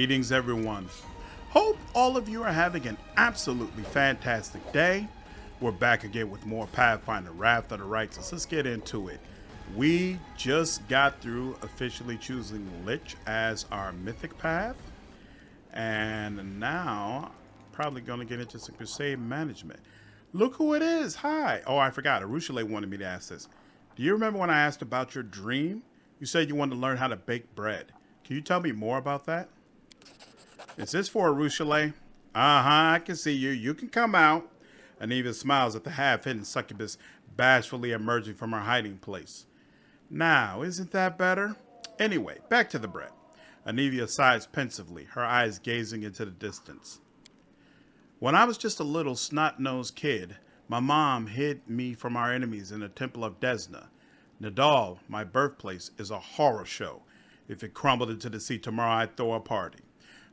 Greetings, everyone. Hope all of you are having an absolutely fantastic day. We're back again with more Pathfinder Wrath of the Righteous. Let's get into it. We just got through officially choosing Lich as our mythic path. And now, probably going to get into some Crusade management. Look who it is. Hi. Oh, I forgot. Arueshalae wanted me to ask this. Do you remember when I asked about your dream? You said you wanted to learn how to bake bread. Can you tell me more about that? Is this for Arueshalae? I can see you. You can come out. Anivia smiles at the half-hidden succubus bashfully emerging from her hiding place. Now, isn't that better? Anyway, back to the bread. Anivia sighs pensively, her eyes gazing into the distance. When I was just a little snot-nosed kid, my mom hid me from our enemies in the Temple of Desna. Nadal, my birthplace, is a horror show. If it crumbled into the sea tomorrow, I'd throw a party.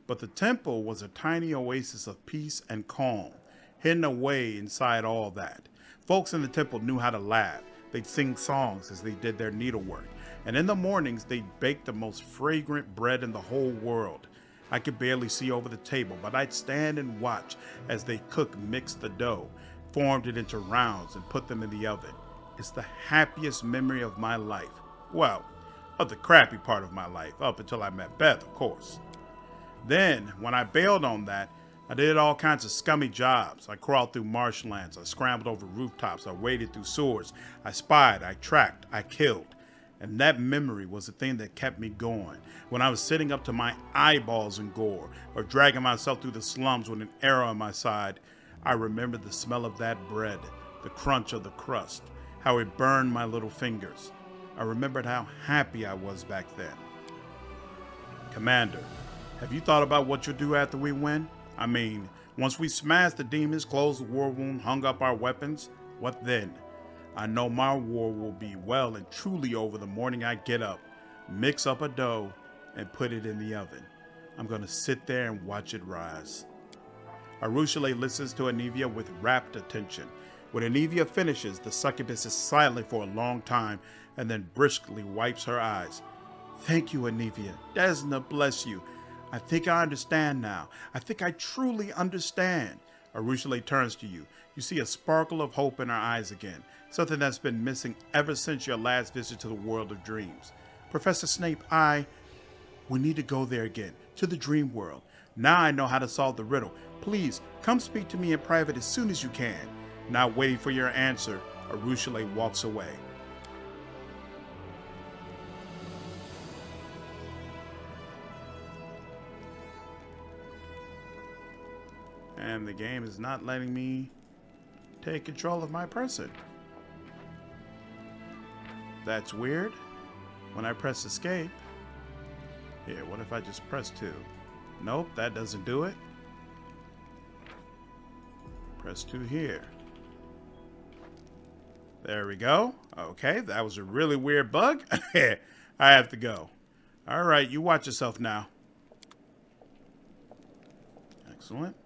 But the temple was a tiny oasis of peace and calm, hidden away inside all that. Folks in the temple knew how to laugh. They'd sing songs as they did their needlework. And in the mornings, they'd bake the most fragrant bread in the whole world. I could barely see over the table, but I'd stand and watch as they mixed the dough, formed it into rounds, and put them in the oven. It's the happiest memory of my life. Well, of the crappy part of my life, up until I met Beth, of course. Then, when I bailed on that, I did all kinds of scummy jobs. I crawled through marshlands, I scrambled over rooftops, I waded through sewers, I spied, I tracked, I killed. And that memory was the thing that kept me going. When I was sitting up to my eyeballs in gore, or dragging myself through the slums with an arrow on my side, I remembered the smell of that bread, the crunch of the crust, how it burned my little fingers. I remembered how happy I was back then. Commander, have you thought about what you'll do after we win? I mean, once we smash the demons, close the war wound, hung up our weapons, what then? I know my war will be well and truly over the morning I get up, mix up a dough, and put it in the oven. I'm going to sit there and watch it rise. Arueshalae listens to Anivia with rapt attention. When Anivia finishes, the succubus is silent for a long time and then briskly wipes her eyes. Thank you, Anivia. Desna bless you. I think I understand now. I think I truly understand. Arueshalae turns to you. You see a sparkle of hope in her eyes again, something that's been missing ever since your last visit to the world of dreams. Professor Snape, we need to go there again, to the dream world. Now I know how to solve the riddle. Please, come speak to me in private as soon as you can. Not waiting for your answer, Arueshalae walks away. And the game is not letting me take control of my person. That's weird. When I press escape. Here, what if I just press 2? Nope, that doesn't do it. Press 2 here. There we go. Okay, that was a really weird bug. I have to go. All right, you watch yourself now. Excellent.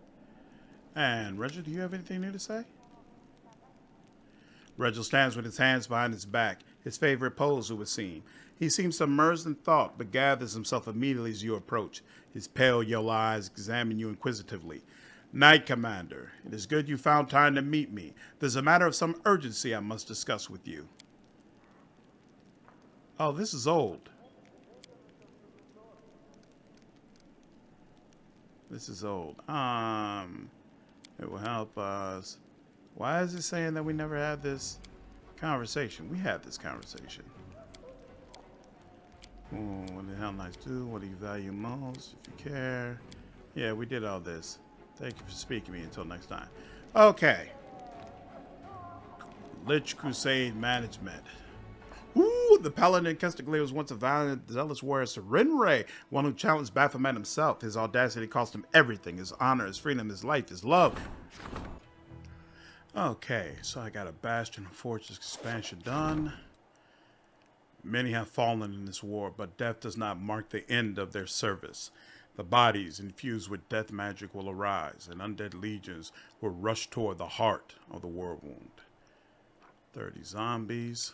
And Regil, do you have anything new to say? Regil stands with his hands behind his back, his favorite pose, it would seem. He seems submerged in thought, but gathers himself immediately as you approach. His pale yellow eyes examine you inquisitively. Knight Commander, it is good you found time to meet me. There's a matter of some urgency I must discuss with you. Oh, this is old. This is old. It will help us. Why is it saying that we never had this conversation? We had this conversation. Ooh, what the hell Knights do? What do you value most? If you care. Yeah, we did all this. Thank you for speaking to me. Until next time. Okay. Lich Crusade Management. Ooh, the Paladin Castiglione was once a valiant, zealous warrior, Serenray, one who challenged Baphomet himself. His audacity cost him everything: his honor, his freedom, his life, his love. Okay, so I got a Bastion and Fortress expansion done. Many have fallen in this war, but death does not mark the end of their service. The bodies infused with death magic will arise, and undead legions will rush toward the heart of the Worldwound. 30 zombies.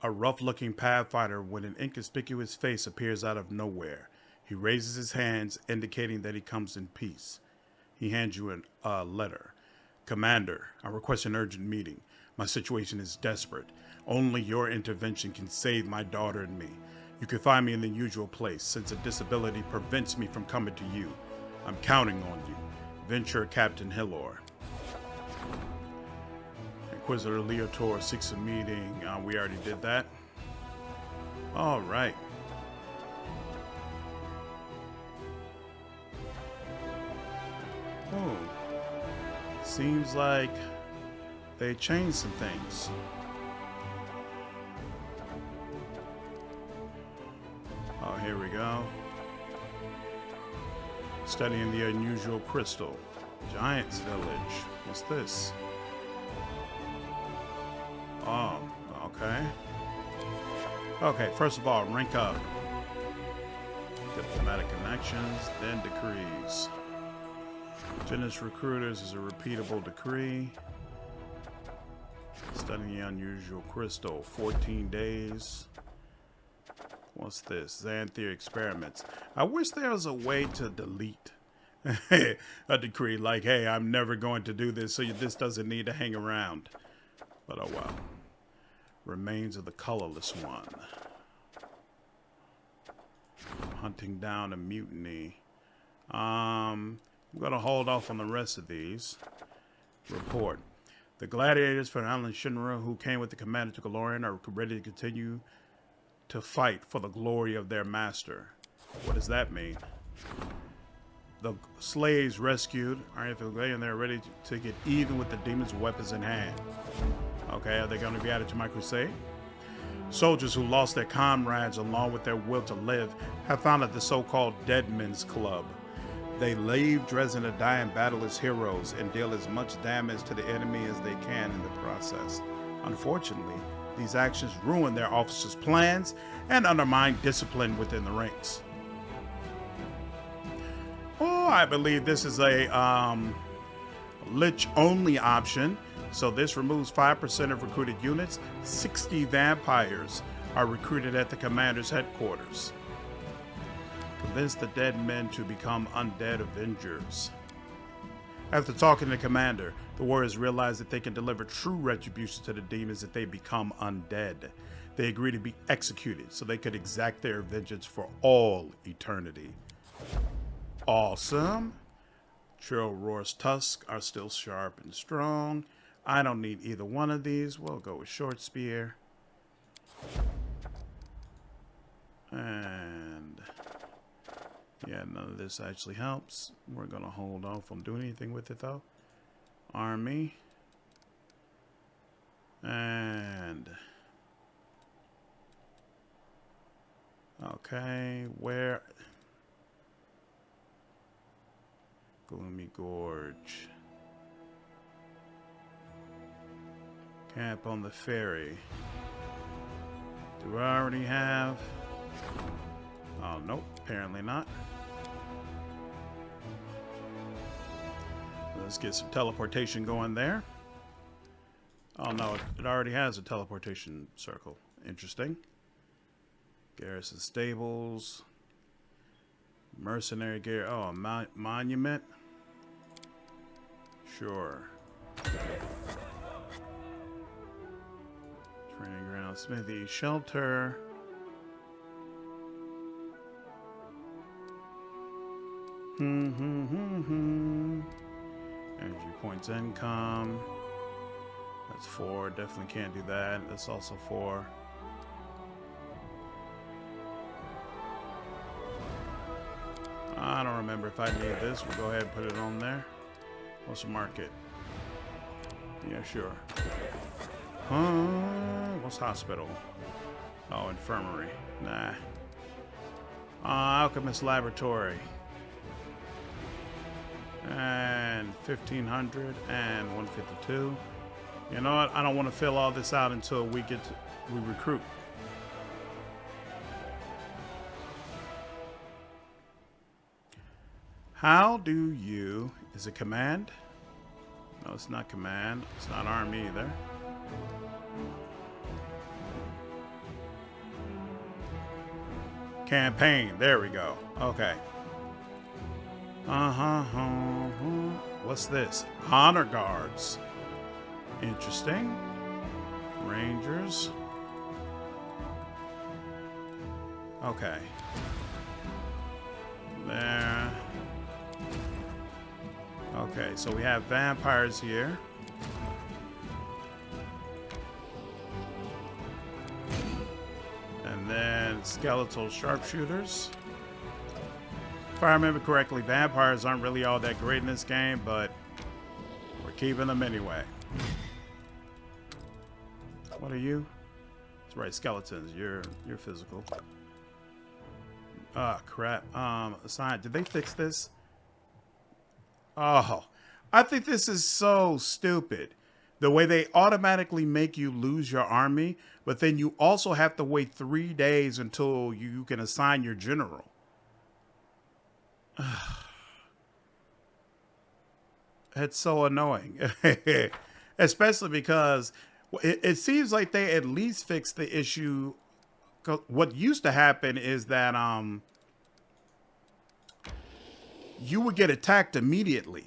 A rough-looking Pathfinder with an inconspicuous face appears out of nowhere. He raises his hands, indicating that he comes in peace. He hands you a letter. Commander, I request an urgent meeting. My situation is desperate. Only your intervention can save my daughter and me. You can find me in the usual place, since a disability prevents me from coming to you. I'm counting on you. Venture Captain Hillor. Inquisitor Leotor seeks a meeting. We already did that. All right. Oh. Seems like they changed some things. Oh, here we go. Studying the unusual crystal. Giant's Village. What's this? Oh, okay. Okay, first of all, rank up. Diplomatic connections, then decrees. Genus recruiters is a repeatable decree. Studying the unusual crystal, 14 days. What's this? Xanthir experiments. I wish there was a way to delete a decree like, hey, I'm never going to do this, so this doesn't need to hang around. But oh well. Remains of the colorless one. Hunting down a mutiny. I'm gonna hold off on the rest of these. Report. The gladiators from Island Shinra who came with the commander to Golarion are ready to continue to fight for the glory of their master. What does that mean? The slaves rescued are infiltrated and they're ready to get even with the demons' weapons in hand. Okay, are they going to be added to my crusade? Soldiers who lost their comrades along with their will to live have founded the so-called Dead Men's Club. They leave Dresden to die in battle as heroes and deal as much damage to the enemy as they can in the process. Unfortunately, these actions ruin their officers' plans and undermine discipline within the ranks. Oh, I believe this is a Lich-only option. So this removes 5% of recruited units. 60 vampires are recruited at the commander's headquarters. Convince the dead men to become undead avengers. After talking to the commander, the warriors realize that they can deliver true retribution to the demons if they become undead. They agree to be executed so they could exact their vengeance for all eternity. Awesome. Cruoromancer's tusks are still sharp and strong. I don't need either one of these. We'll go with short spear. And yeah, none of this actually helps. We're gonna hold off on doing anything with it though. Army. And okay, where? Gloomy Gorge. Camp on the ferry. Do I already have? Oh, nope, apparently not. Let's get some teleportation going there. Oh no, it already has a teleportation circle. Interesting. Garrison stables. Mercenary gear. Oh, a monument. Sure. Training ground, smithy, shelter. Energy points income. That's 4. Definitely can't do that. That's also 4. I don't remember if I need this. We'll go ahead and put it on there. What's the market? Yeah, sure. What's hospital? Oh, infirmary. Nah. Alchemist laboratory. And 1500 and 152. You know what? I don't want to fill all this out until we recruit. How do you, is it command? No, it's not command. It's not army either. Campaign. There we go. Okay. What's this? Honor guards. Interesting. Rangers. Okay. There. Okay, so we have vampires here. And then skeletal sharpshooters. If I remember correctly, vampires aren't really all that great in this game, but we're keeping them anyway. What are you? That's right, skeletons. You're physical. Ah, crap. Assign. Did they fix this? Oh, I think this is so stupid. The way they automatically make you lose your army, but then you also have to wait 3 days until you can assign your general. It's so annoying. Especially because it seems like they at least fixed the issue. What used to happen is that you would get attacked immediately.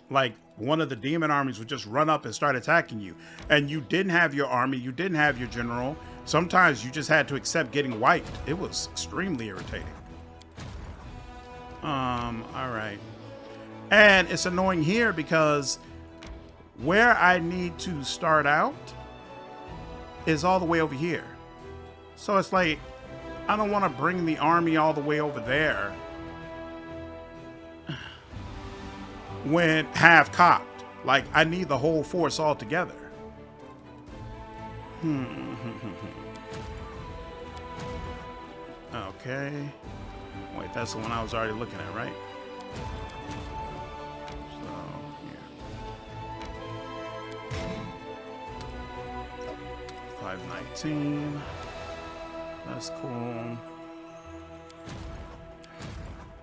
Like one of the demon armies would just run up and start attacking you. And you didn't have your army, you didn't have your general. Sometimes you just had to accept getting wiped. It was extremely irritating. All right. And it's annoying here because where I need to start out is all the way over here. So it's like, I don't want to bring the army all the way over there when half cocked. Like, I need the whole force all together. Okay. Wait, that's the one I was already looking at, right? So, yeah. 519. That's cool.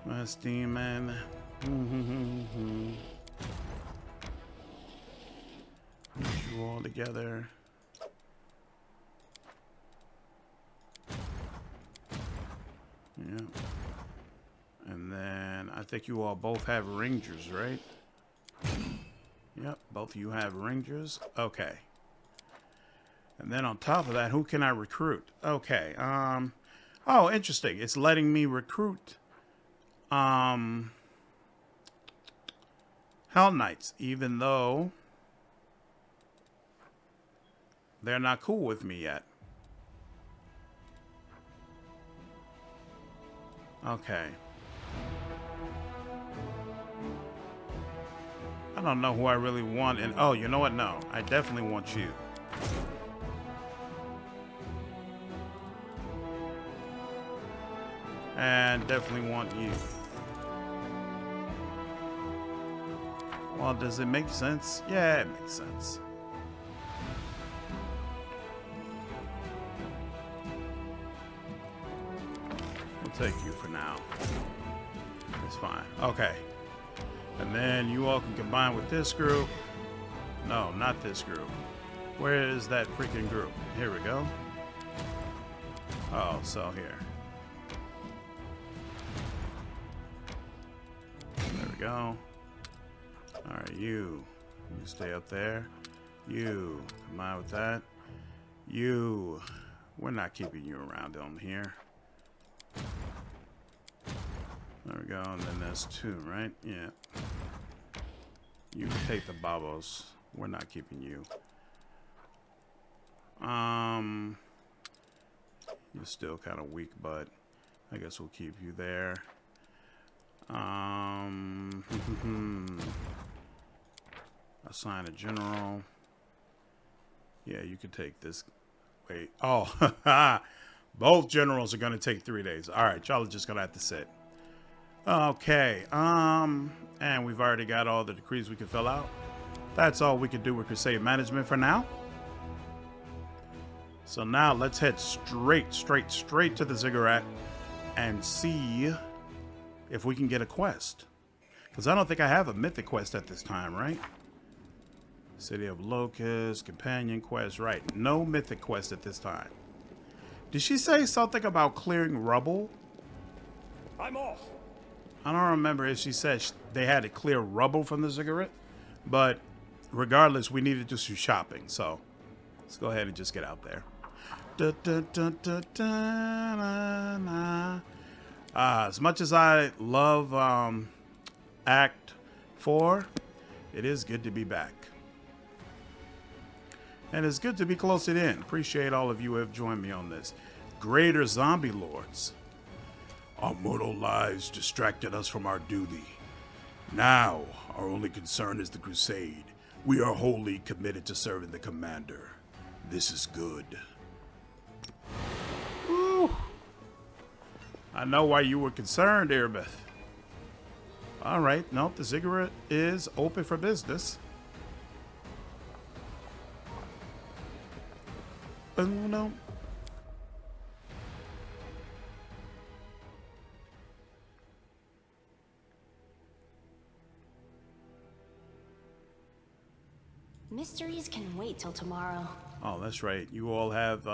That's demon. Put you all together. Yeah. And then I think you all both have rangers, right? Yep, both of you have rangers. Okay. And then on top of that, who can I recruit? Okay. Oh, interesting. It's letting me recruit Hell Knights, even though they're not cool with me yet. Okay. I don't know who I really want. And oh, you know what? No, I definitely want you. And definitely want you. Well, does it make sense? Yeah, it makes sense. We'll take you for now. It's fine. Okay. And then you all can combine with this group. No, not this group. Where is that freaking group? Here we go. Oh, so here. There we go. All right, you stay up there. You combine with that. You, we're not keeping you around down here. There we go, and then there's two, right? Yeah. You can take the Babos. We're not keeping you. You're still kind of weak, but I guess we'll keep you there. Assign a general. Yeah, you could take this. Wait. Oh, both generals are going to take 3 days. All right, y'all are just going to have to sit. Okay. And we've already got all the decrees we can fill out. That's all we can do with Crusade management for now. So now let's head straight to the Ziggaurat and see if we can get a quest. Because I don't think I have a mythic quest at this time, right? City of Locusts, companion quest, right. No mythic quest at this time. Did she say something about clearing rubble? I'm off. I don't remember if she said they had to clear rubble from the Ziggaurat, but regardless, we need to do some shopping, so let's go ahead and just get out there. As much as I love Act 4, it is good to be back. And it's good to be close to the end. Appreciate all of you who have joined me on this. Greater zombie lords. Our mortal lives distracted us from our duty. Now, our only concern is the Crusade. We are wholly committed to serving the commander. This is good. Woo. I know why you were concerned, Erebeth. Alright, nope, the Ziggaurat is open for business. No. Mysteries can wait till tomorrow. Oh, that's right. You all have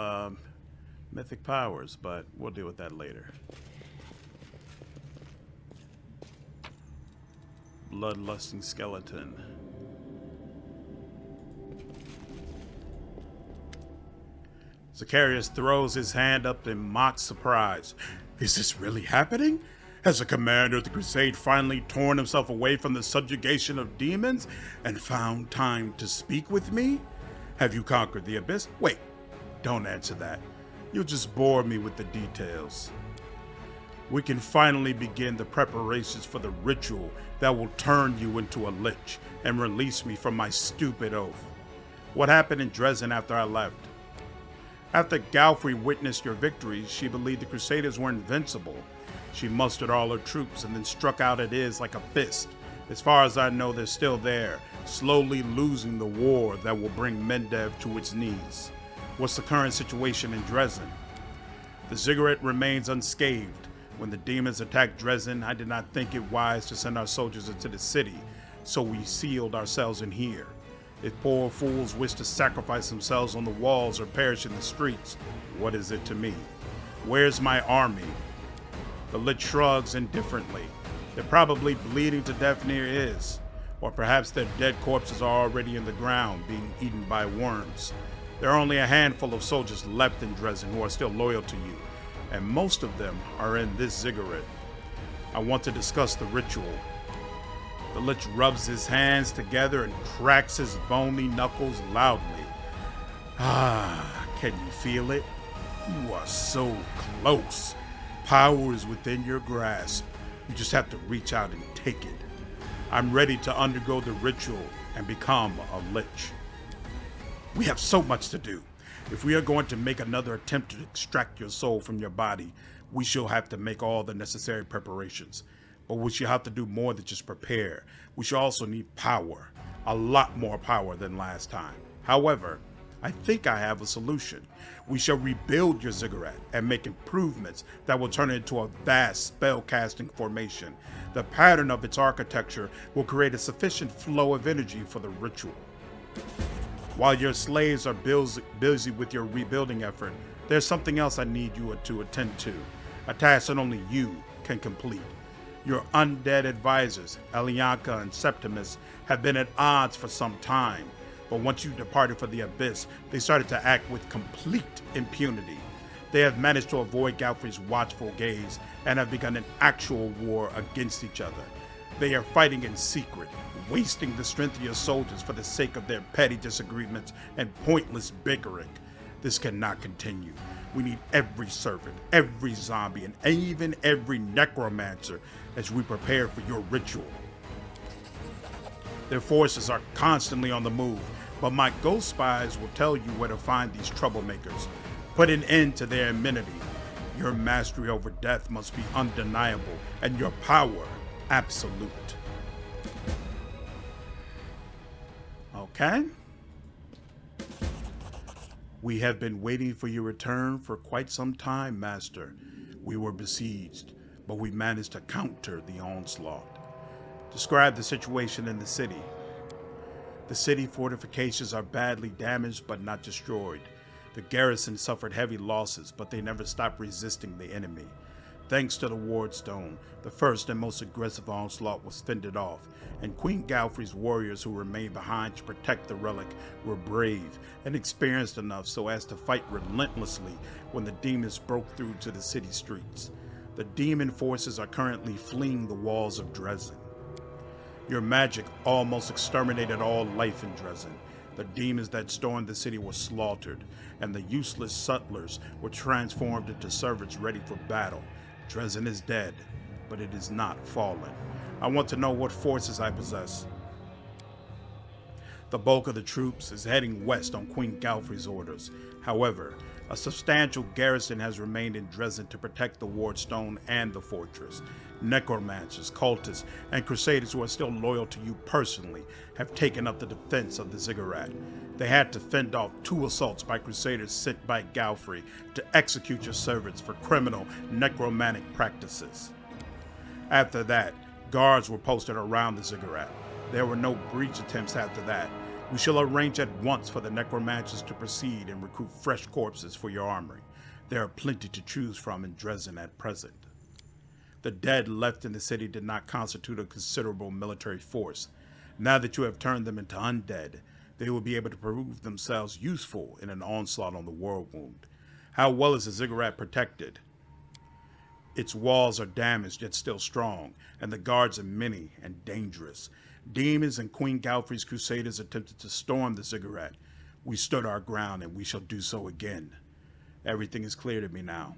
mythic powers, but we'll deal with that later. Bloodlusting skeleton. Zacharias throws his hand up in mock surprise. Is this really happening? Has the commander of the Crusade finally torn himself away from the subjugation of demons and found time to speak with me? Have you conquered the abyss? Wait, don't answer that. You'll just bore me with the details. We can finally begin the preparations for the ritual that will turn you into a Lich and release me from my stupid oath. What happened in Dresden after I left? After Galfrey witnessed your victories, she believed the Crusaders were invincible. She mustered all her troops and then struck out at Iz like a fist. As far as I know, they're still there, slowly losing the war that will bring Mendev to its knees. What's the current situation in Dresden? The Ziggaurat remains unscathed. When the demons attacked Dresden, I did not think it wise to send our soldiers into the city, so we sealed ourselves in here. If poor fools wish to sacrifice themselves on the walls or perish in the streets, what is it to me? Where's my army? The Lich shrugs indifferently. They're probably bleeding to death near Iz, or perhaps their dead corpses are already in the ground, being eaten by worms. There are only a handful of soldiers left in Dresden who are still loyal to you, and most of them are in this Ziggaurat. I want to discuss the ritual. The Lich rubs his hands together and cracks his bony knuckles loudly. Can you feel it? You are so close. Power is within your grasp. You just have to reach out and take it. I'm ready to undergo the ritual and become a Lich. We have so much to do. If we are going to make another attempt to extract your soul from your body, we shall have to make all the necessary preparations. But we shall have to do more than just prepare. We shall also need power. A lot more power than last time. However, I think I have a solution. We shall rebuild your Ziggaurat and make improvements that will turn it into a vast spellcasting formation. The pattern of its architecture will create a sufficient flow of energy for the ritual. While your slaves are busy with your rebuilding effort, there's something else I need you to attend to, a task that only you can complete. Your undead advisors, Elyanka and Septimus, have been at odds for some time, but once you departed for the Abyss, they started to act with complete impunity. They have managed to avoid Galfrey's watchful gaze and have begun an actual war against each other. They are fighting in secret, wasting the strength of your soldiers for the sake of their petty disagreements and pointless bickering. This cannot continue. We need every servant, every zombie, and even every necromancer as we prepare for your ritual. Their forces are constantly on the move, but my ghost spies will tell you where to find these troublemakers. Put an end to their amenity. Your mastery over death must be undeniable, and your power absolute. Okay? We have been waiting for your return for quite some time, Master. We were besieged, but we managed to counter the onslaught. Describe the situation in the city. The city fortifications are badly damaged but not destroyed. The garrison suffered heavy losses, but they never stopped resisting the enemy. Thanks to the Ward Stone, the first and most aggressive onslaught was fended off, and Queen Galfrey's warriors who remained behind to protect the relic were brave and experienced enough so as to fight relentlessly when the demons broke through to the city streets. The demon forces are currently fleeing the walls of Dresden. Your magic almost exterminated all life in Dresden. The demons that stormed the city were slaughtered, and the useless sutlers were transformed into servants ready for battle. Dresden is dead, but it is not fallen. I want to know what forces I possess. The bulk of the troops is heading west on Queen Galfrey's orders. However, a substantial garrison has remained in Dresden to protect the Ward Stone and the fortress. Necromancers, cultists, and crusaders who are still loyal to you personally have taken up the defense of the Ziggaurat. They had to fend off 2 assaults by crusaders sent by Galfrey to execute your servants for criminal necromantic practices. After that, guards were posted around the Ziggaurat. There were no breach attempts after that. We shall arrange at once for the necromancers to proceed and recruit fresh corpses for your armory. There are plenty to choose from in Dresden at present. The dead left in the city did not constitute a considerable military force. Now that you have turned them into undead, they will be able to prove themselves useful in an onslaught on the Worldwound. How well is the Ziggaurat protected? Its walls are damaged yet still strong, and the guards are many and dangerous. Demons and Queen Galfrey's crusaders attempted to storm the Ziggaurat. We stood our ground, and we shall do so again. Everything is clear to me now.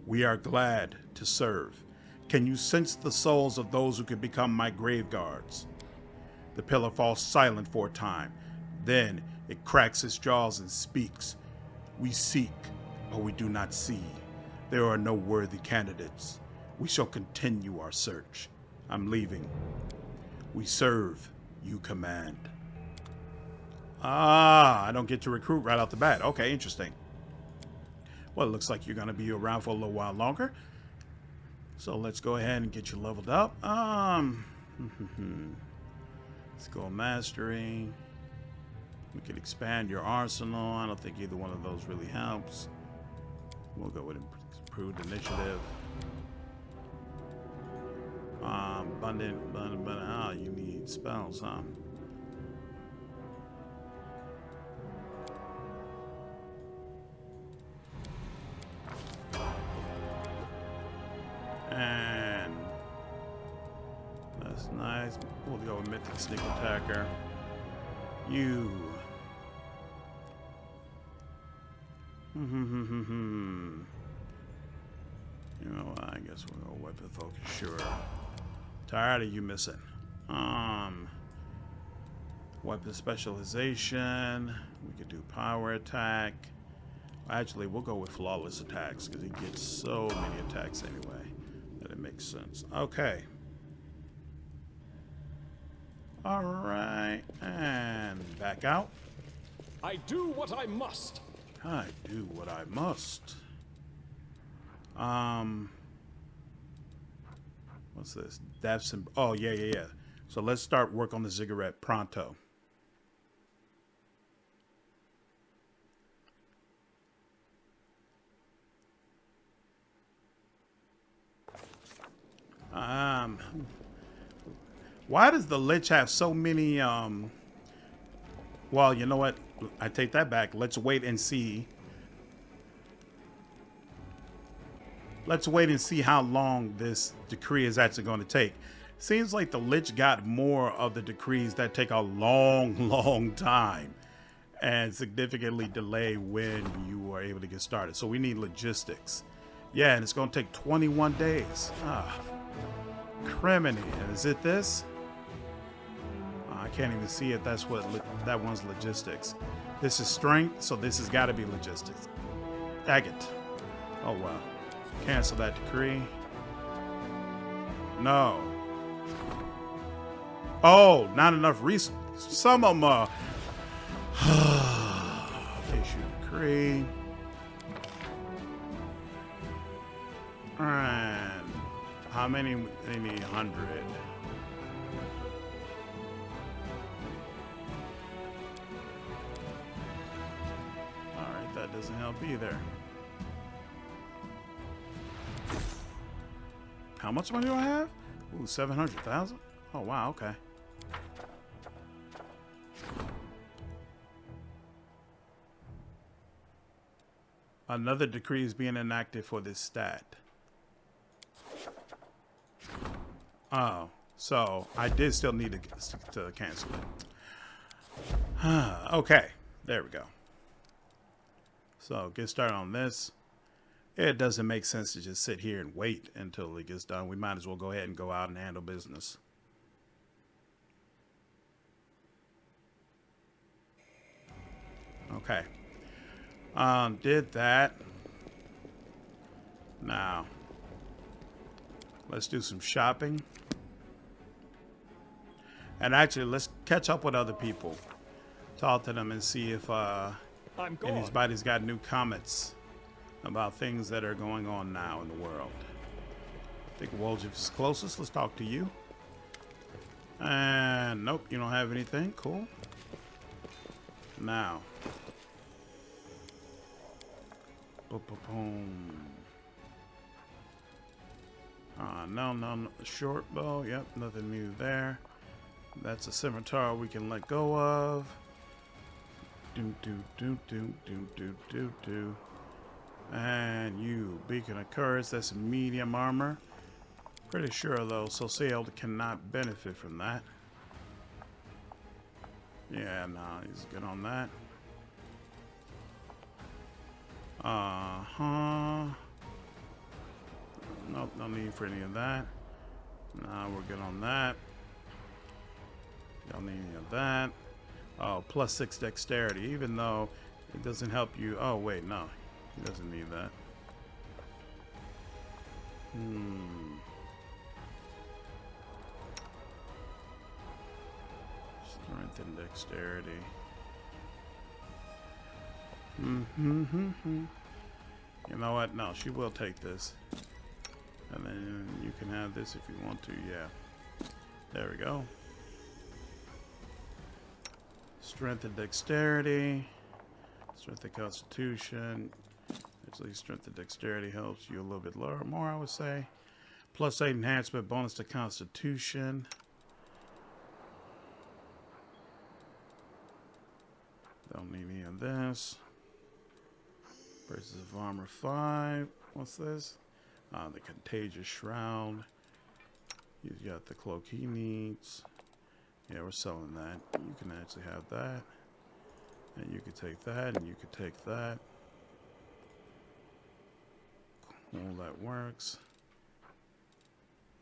We are glad to serve. Can you sense the souls of those who could become my grave guards? The pillar falls silent for a time. Then it cracks its jaws and speaks. We seek, but we do not see. There are no worthy candidates. We shall continue our search. I'm leaving. We serve, you command. I don't get to recruit right off the bat. Okay, interesting. Well, it looks like you're going to be around for a little while longer. So let's go ahead and get you leveled up. Let's go mastery. We can expand your arsenal. I don't think either one of those really helps. We'll go with improved initiative. Abundant. Oh, you need spells, huh? And that's nice. We'll go with Mythic Sneak Attacker. You. You know, I guess we'll go weapon focus, sure. Tired of you missing. Weapon specialization. We could do power attack. Actually, we'll go with flawless attacks because he gets so many attacks anyway that it makes sense. Okay. All right, and back out. I do what I must. I do what I must. What's this? That's some. Oh yeah. So let's start work on the Ziggaurat pronto. Why does the Lich have so many, well, you know what? I take that back. Let's wait and see. Let's wait and see how long this decree is actually going to take. Seems like the Lich got more of the decrees that take a long time and significantly delay when you are able to get started. So we need logistics. Yeah, and it's going to take 21 days. Criminy. And is it this? I can't even see it. That's what that one's logistics. This is strength, so this has got to be logistics. Agate. Oh, wow. Cancel that decree. No. Oh, not enough resources. Some of them issue decree. And how many? They need 100. All right, that doesn't help either. How much money do I have? Ooh, 700,000? Oh, wow, okay. Another decree is being enacted for this stat. Oh, so I did still need to cancel it. Okay, there we go. So get started on this. It doesn't make sense to just sit here and wait until it gets done. We might as well go ahead and go out and handle business. Okay. Did that. Now, let's do some shopping. And actually, let's catch up with other people. Talk to them and see if anybody's got new comments about things that are going on now in the world. I think Woljif is closest. Let's talk to you. And nope, you don't have anything. Cool. Now. No. Short bow. Yep, nothing new there. That's a scimitar we can let go of. Do. And you, Beacon of Courage, that's medium armor. Pretty sure though, so Sailed cannot benefit from that. Yeah, no, he's good on that. Nope, no need for any of that. Nah, we're good on that. Don't need any of that. Oh, +6 dexterity, even though it doesn't help you. Oh, wait, no. He doesn't need that. Strength and dexterity. You know what? No, she will take this. And then you can have this if you want to. Yeah. There we go. Strength and dexterity. Strength and constitution. Actually, strength and dexterity helps you a little bit more, I would say. +8 enhancement, bonus to constitution. Don't need any of this. Braces of armor 5. What's this? The contagious shroud. He's got the cloak he needs. Yeah, we're selling that. You can actually have that. And you could take that, and you could take that. Cool, that works.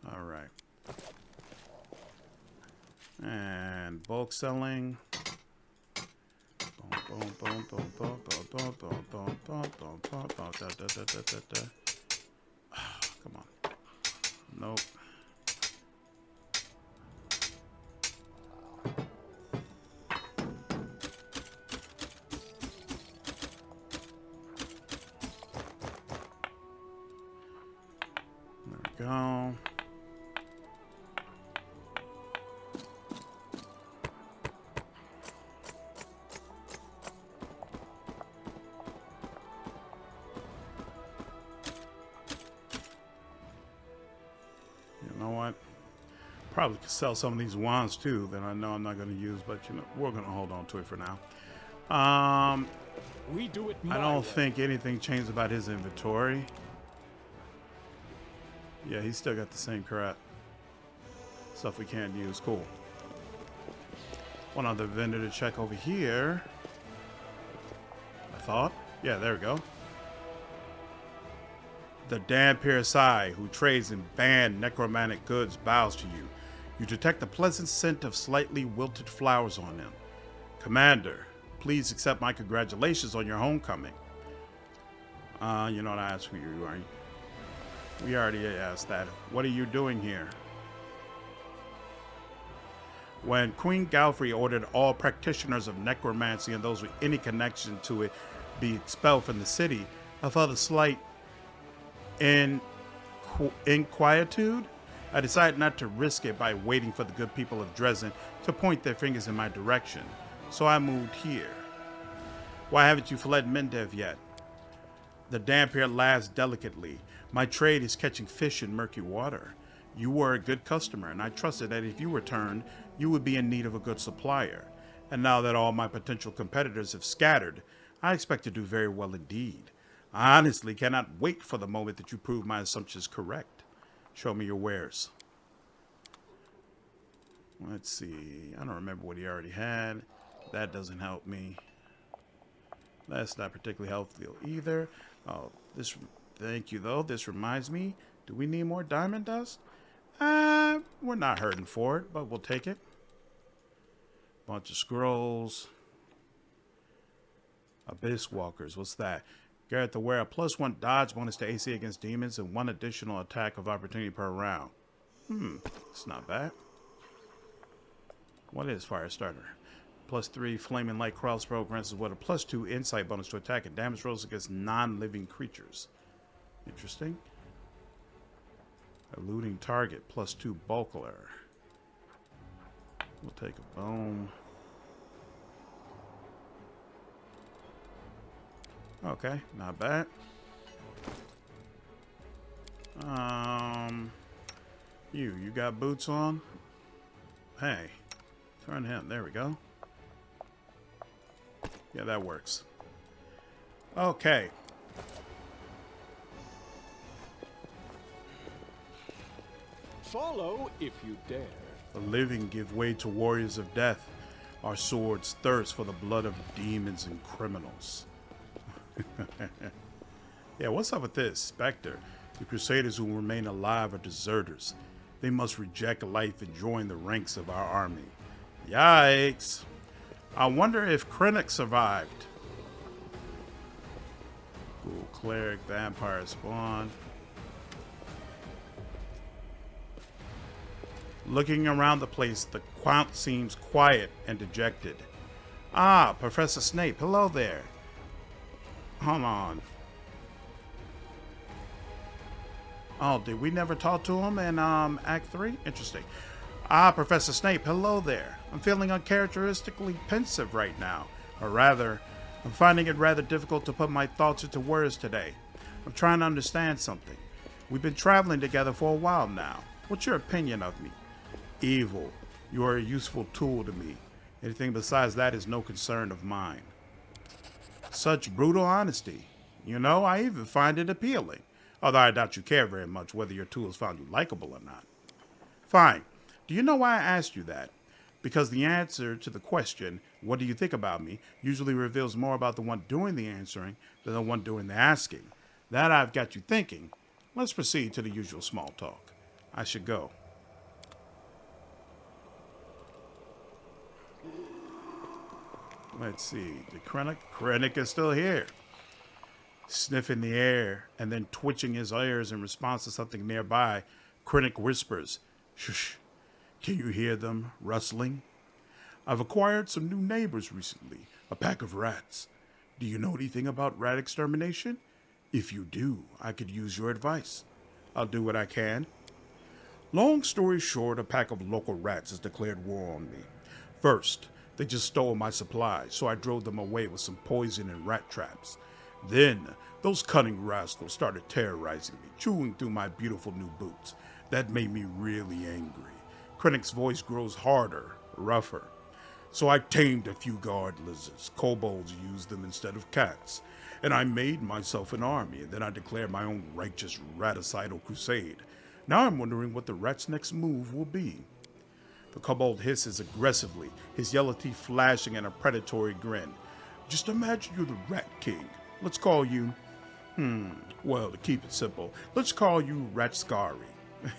Alright. And bulk selling. Come on. Nope. There we go. Probably could sell some of these wands too that I know I'm not going to use, but you know, we're going to hold on to it for now. We do it I don't think anything changed about his inventory. Yeah, he's still got the same crap. Stuff we can't use. Cool. One other vendor to check over here. I thought. Yeah, there we go. The Dan Piersai, who trades in banned necromantic goods, bows to you. You detect the pleasant scent of slightly wilted flowers on them. Commander, please accept my congratulations on your homecoming. You know what I asked for you, right? We already asked that. What are you doing here? When Queen Galfrey ordered all practitioners of necromancy and those with any connection to it be expelled from the city, I felt a slight inquietude. I decided not to risk it by waiting for the good people of Dresden to point their fingers in my direction, so I moved here. Why haven't you fled Mendev yet? The damp air laughs delicately. My trade is catching fish in murky water. You were a good customer, and I trusted that if you returned, you would be in need of a good supplier. And now that all my potential competitors have scattered, I expect to do very well indeed. I honestly cannot wait for the moment that you prove my assumptions correct. Show me your wares. Let's see. I don't remember what he already had. That doesn't help me. That's not particularly helpful either. Oh, this. Thank you, though. This reminds me. Do we need more diamond dust? We're not hurting for it, but we'll take it. Bunch of scrolls. Abyss Walkers. What's that? Garrett to wear a +1 dodge bonus to AC against demons and 1 additional attack of opportunity per round. It's not bad. What is Firestarter? +3 Flaming Light Crossbow grants us what a +2 insight bonus to attack and damage rolls against non-living creatures. Interesting. Eluding target +2 Bulkler. We'll take a bone. Okay, not bad. You got boots on? Hey, turn him. There we go. Yeah, that works. Okay. Follow if you dare. The living give way to warriors of death. Our swords thirst for the blood of demons and criminals. Yeah, what's up with this? Spectre. The Crusaders who remain alive are deserters. They must reject life and join the ranks of our army. Yikes. I wonder if Crinukh survived. Cool. Cleric, vampire spawn. Looking around the place, the Count seems quiet and dejected. Ah, Professor Snape, hello there. Hold on. Oh, did we never talk to him in Act 3? Interesting. Ah, Professor Snape, hello there. I'm feeling uncharacteristically pensive right now. Or rather, I'm finding it rather difficult to put my thoughts into words today. I'm trying to understand something. We've been traveling together for a while now. What's your opinion of me? Evil. You are a useful tool to me. Anything besides that is no concern of mine. Such brutal honesty. You know, I even find it appealing. Although I doubt you care very much whether your tools found you likable or not. Fine. Do you know why I asked you that? Because the answer to the question, what do you think about me, usually reveals more about the one doing the answering than the one doing the asking. That I've got you thinking. Let's proceed to the usual small talk. I should go. Let's see. The Crinukh is still here. Sniffing the air and then twitching his ears in response to something nearby, Crinukh whispers, "Shush. Can you hear them rustling? I've acquired some new neighbors recently, a pack of rats. Do you know anything about rat extermination? If you do, I could use your advice. I'll do what I can." Long story short, a pack of local rats has declared war on me. First, they just stole my supplies, so I drove them away with some poison and rat traps. Then, those cunning rascals started terrorizing me, chewing through my beautiful new boots. That made me really angry. Crinukh's voice grows harder, rougher. So I tamed a few guard lizards. Kobolds used them instead of cats. And I made myself an army, and then I declared my own righteous raticidal crusade. Now I'm wondering what the rat's next move will be. The kobold hisses aggressively, his yellow teeth flashing in a predatory grin. Just imagine you're the Rat King. Let's call you, well, to keep it simple, let's call you Ratskari.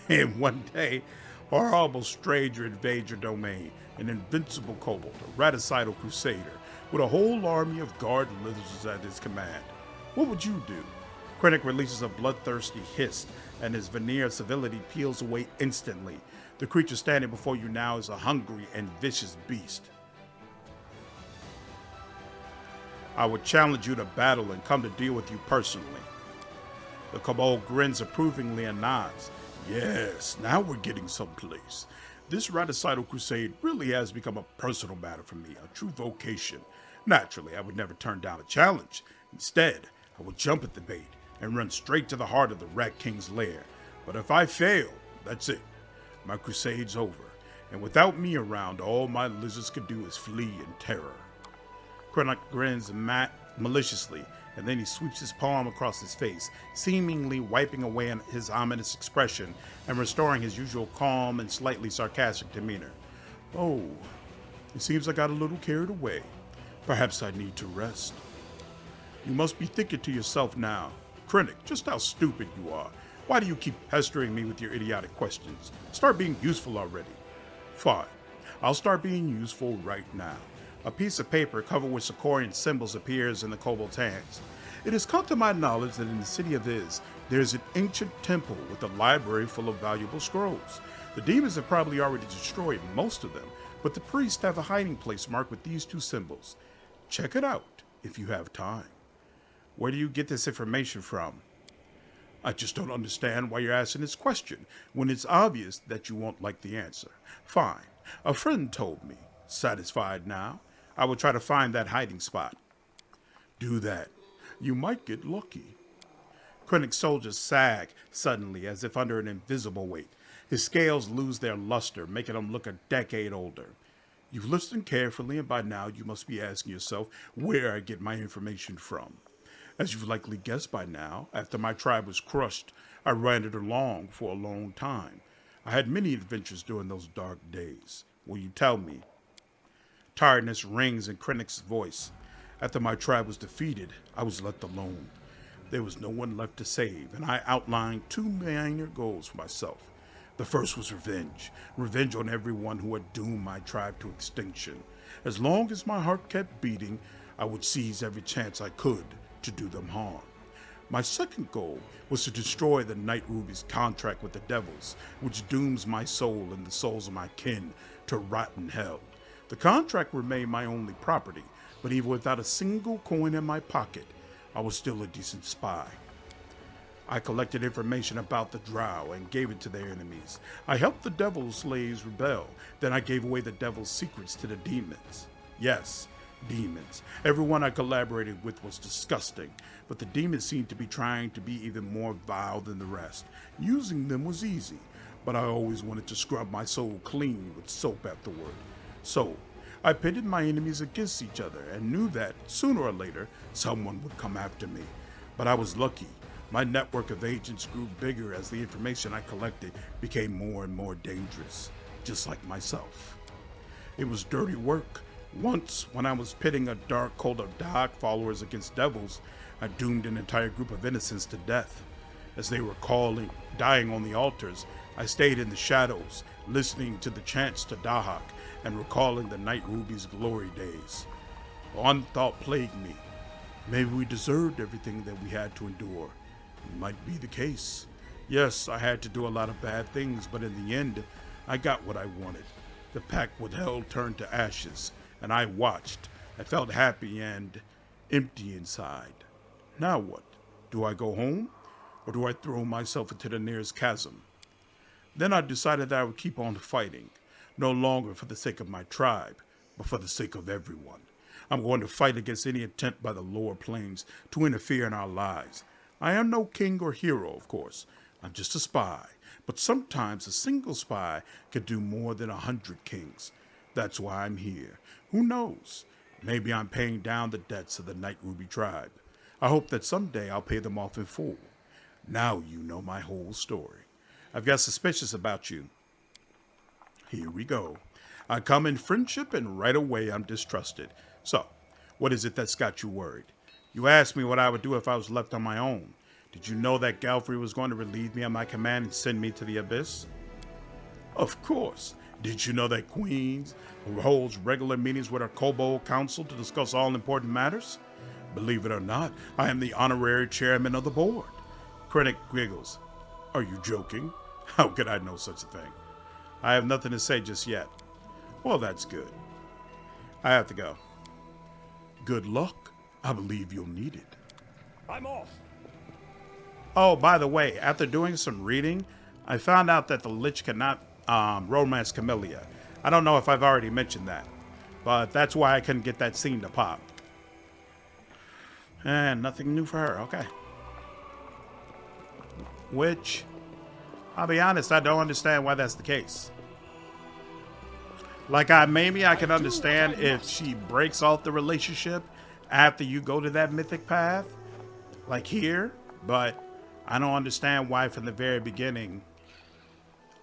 And one day, a horrible stranger invades your domain, an invincible kobold, a raticidal crusader, with a whole army of guard lizards at his command. What would you do? Crinukh releases a bloodthirsty hiss, and his veneer of civility peels away instantly. The creature standing before you now is a hungry and vicious beast. I would challenge you to battle and come to deal with you personally. The kobold grins approvingly and nods. Yes, now we're getting someplace. This raticidal crusade really has become a personal matter for me, a true vocation. Naturally, I would never turn down a challenge. Instead, I will jump at the bait and run straight to the heart of the Rat King's lair. But if I fail, that's it. My crusade's over, and without me around, all my lizards could do is flee in terror. Crinukh grins maliciously, and then he sweeps his palm across his face, seemingly wiping away his ominous expression and restoring his usual calm and slightly sarcastic demeanor. Oh, it seems I got a little carried away. Perhaps I need to rest. You must be thinking to yourself now, Crinukh, just how stupid you are. Why do you keep pestering me with your idiotic questions? Start being useful already. Fine, I'll start being useful right now. A piece of paper covered with Sarkorian symbols appears in the kobold's hands. It has come to my knowledge that in the city of Iz, there is an ancient temple with a library full of valuable scrolls. The demons have probably already destroyed most of them, but the priests have a hiding place marked with these two symbols. Check it out if you have time. Where do you get this information from? I just don't understand why you're asking this question when it's obvious that you won't like the answer. Fine. A friend told me. Satisfied now? I will try to find that hiding spot. Do that. You might get lucky. Crinukh's shoulders sag suddenly as if under an invisible weight. His scales lose their luster, making him look a decade older. You've listened carefully, and by now you must be asking yourself where I get my information from. As you've likely guessed by now, after my tribe was crushed, I ran it along for a long time. I had many adventures during those dark days. Will you tell me? Tiredness rings in Crinukh's voice. After my tribe was defeated, I was left alone. There was no one left to save, and I outlined two minor goals for myself. The first was revenge. Revenge on everyone who had doomed my tribe to extinction. As long as my heart kept beating, I would seize every chance I could to do them harm. My second goal was to destroy the Night Ruby's contract with the devils, which dooms my soul and the souls of my kin to rot in hell. The contract remained my only property, but even without a single coin in my pocket, I was still a decent spy. I collected information about the Drow and gave it to their enemies. I helped the devil slaves rebel, then I gave away the devil's secrets to the demons. Yes, demons. Everyone I collaborated with was disgusting, but the demons seemed to be trying to be even more vile than the rest. Using them was easy, but I always wanted to scrub my soul clean with soap afterward. So, I pitted my enemies against each other and knew that, sooner or later, someone would come after me. But I was lucky. My network of agents grew bigger as the information I collected became more and more dangerous, just like myself. It was dirty work. Once, when I was pitting a dark cult of dark followers against devils, I doomed an entire group of innocents to death. As they were dying on the altars, I stayed in the shadows, listening to the chants to Dahak and recalling the Night Ruby's glory days. One thought plagued me. Maybe we deserved everything that we had to endure. It might be the case. Yes, I had to do a lot of bad things, but in the end, I got what I wanted. The pact with hell turned to ashes, and I watched. I felt happy and empty inside. Now what? Do I go home? Or do I throw myself into the nearest chasm? Then I decided that I would keep on fighting, no longer for the sake of my tribe, but for the sake of everyone. I'm going to fight against any attempt by the lower planes to interfere in our lives. I am no king or hero, of course. I'm just a spy. But sometimes a single spy could do more than 100 kings. That's why I'm here. Who knows? Maybe I'm paying down the debts of the Night Ruby tribe. I hope that someday I'll pay them off in full. Now you know my whole story. I've got suspicions about you. Here we go. I come in friendship and right away I'm distrusted. So, what is it that's got you worried? You asked me what I would do if I was left on my own. Did you know that Galfrey was going to relieve me of my command and send me to the abyss? Of course. Did you know that Queens holds regular meetings with our Kobold Council to discuss all important matters? Believe it or not, I am the honorary chairman of the board. Crinukh giggles. Are you joking? How could I know such a thing? I have nothing to say just yet. Well, that's good. I have to go. Good luck. I believe you'll need it. I'm off. Oh, by the way, after doing some reading, I found out that the Lich cannot romance Camellia. I don't know if I've already mentioned that, but that's why I couldn't get that scene to pop. And nothing new for her. Okay. Which, I'll be honest, I don't understand why that's the case. Like, maybe I can understand if she breaks off the relationship after you go to that mythic path, like here, but I don't understand why from the very beginning,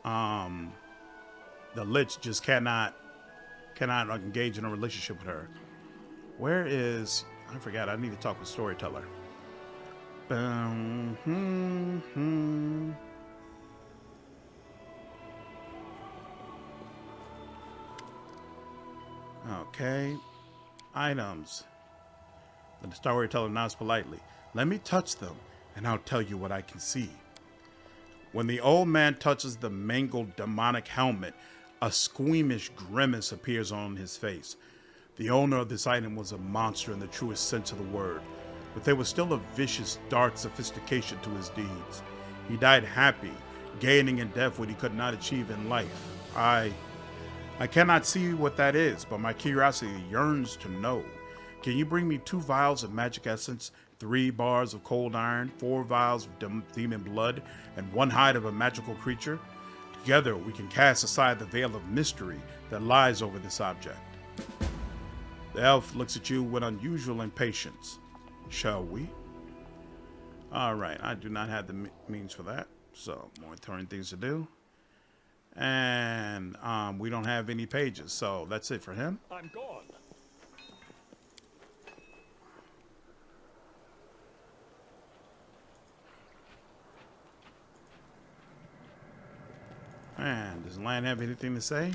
the Lich just cannot engage in a relationship with her. Where is, I forgot, I need to talk with Storyteller. Okay. Items. The Storyteller nods politely. Let me touch them, and I'll tell you what I can see. When the old man touches the mangled demonic helmet, a squeamish grimace appears on his face. The owner of this item was a monster in the truest sense of the word, but there was still a vicious, dark sophistication to his deeds. He died happy, gaining in death what he could not achieve in life. I cannot see what that is, but my curiosity yearns to know. Can you bring me 2 vials of magic essence, 3 bars of cold iron, 4 vials of demon blood, and 1 hide of a magical creature? Together, we can cast aside the veil of mystery that lies over this object. The elf looks at you with unusual impatience. Shall we? All right, I do not have the means for that, so more important things to do. And we don't have any pages, so that's it for him. I'm gone. And does Lan have anything to say?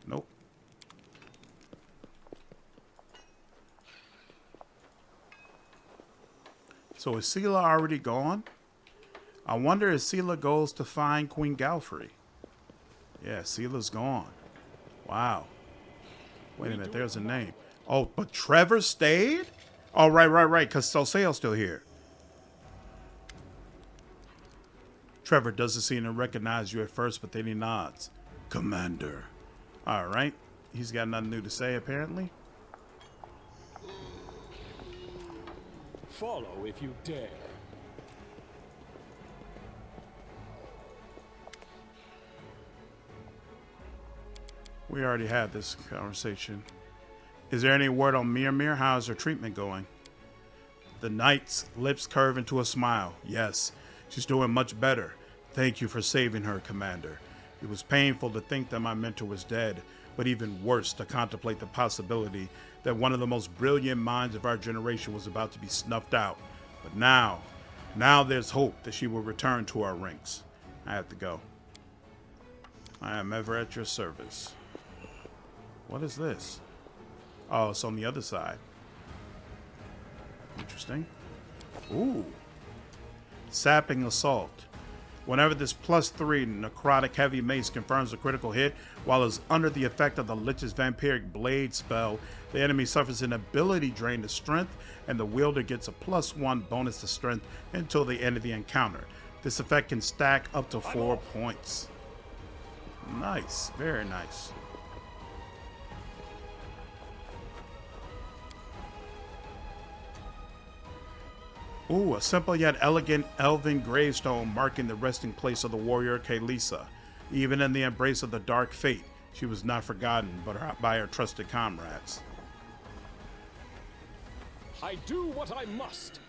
Nope. So is Sela already gone? I wonder if Sela goes to find Queen Galfrey. Yeah, Sela's gone. Wow. Wait a minute, there's a name. Oh, but Trevor stayed? Oh, right, because Soseo's still here. Trevor doesn't seem to recognize you at first, but then he nods. Commander. All right. He's got nothing new to say, apparently. Follow if you dare. We already had this conversation. Is there any word on Mir? How's her treatment going? The knight's lips curve into a smile. Yes, she's doing much better. Thank you for saving her, Commander. It was painful to think that my mentor was dead, but even worse to contemplate the possibility that one of the most brilliant minds of our generation was about to be snuffed out. But now there's hope that she will return to our ranks. I have to go. I am ever at your service. What is this? Oh, it's on the other side. Interesting. Ooh. Sapping Assault. Whenever this +3 necrotic heavy mace confirms a critical hit while is under the effect of the Lich's vampiric blade spell, the enemy suffers an ability drain to strength and the wielder gets a +1 bonus to strength until the end of the encounter. This effect can stack up to 4 points. Nice, very nice. Ooh, a simple yet elegant elven gravestone marking the resting place of the warrior Kaelisa. Even in the embrace of the dark fate, she was not forgotten by her trusted comrades. I do what I must.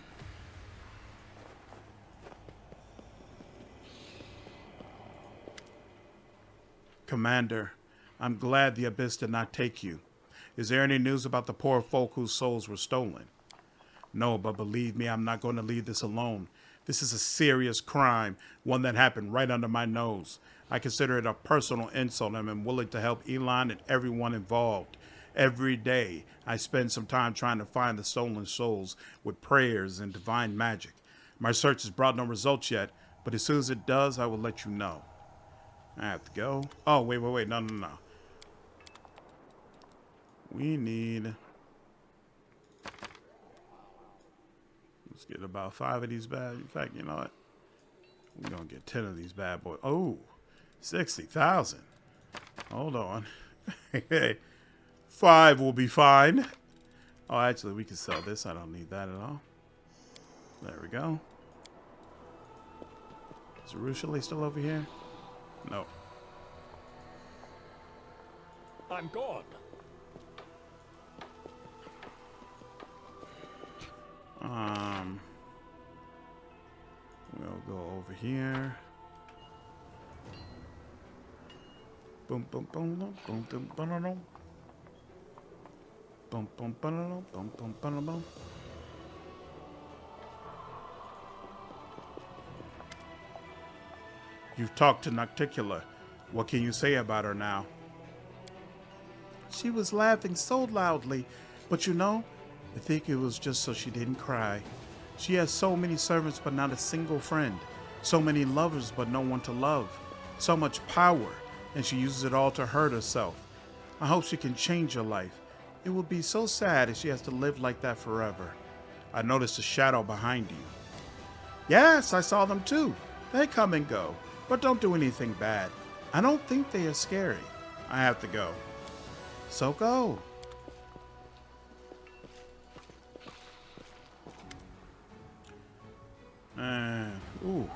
Commander, I'm glad the abyss did not take you. Is there any news about the poor folk whose souls were stolen? No, but believe me, I'm not going to leave this alone. This is a serious crime, one that happened right under my nose. I consider it a personal insult and am willing to help Elon and everyone involved. Every day, I spend some time trying to find the stolen souls with prayers and divine magic. My search has brought no results yet, but as soon as it does, I will let you know. I have to go. Oh, wait. No. We need... Let's get about 5 of these bad. In fact, you know what? We're going to get 10 of these bad boys. Oh, 60,000. Hold on. 5 will be fine. Oh, actually, we can sell this. I don't need that at all. There we go. Is Arueshalae still over here? No. I'm gone. We'll go over here. Boom, boom, boom, boom, boom, boom, boom, boom, boom, boom, boom, boom, boom, boom. You've talked to Nocticula. What can you say about her now? She was laughing so loudly, but you know, I think it was just so she didn't cry. She has so many servants, but not a single friend. So many lovers, but no one to love. So much power, and she uses it all to hurt herself. I hope she can change her life. It would be so sad if she has to live like that forever. I noticed a shadow behind you. Yes, I saw them too. They come and go, but don't do anything bad. I don't think they are scary. I have to go. So go. Ooh.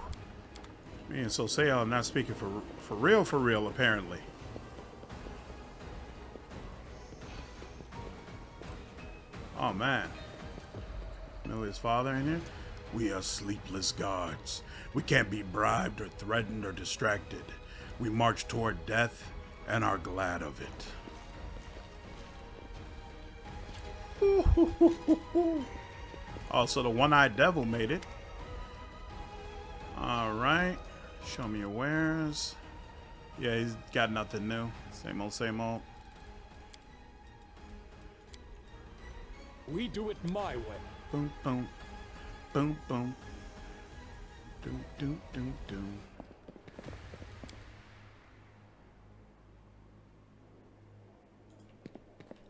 Me and Soseo are not speaking for real, apparently. Oh, man. Know his father in here? We are sleepless guards. We can't be bribed or threatened or distracted. We march toward death and are glad of it. Also, the one-eyed devil made it. All right. Show me your wares. Yeah, he's got nothing new. Same old, same old. We do it my way. Boom, boom. Boom, boom. Doom, doom, doom, doom.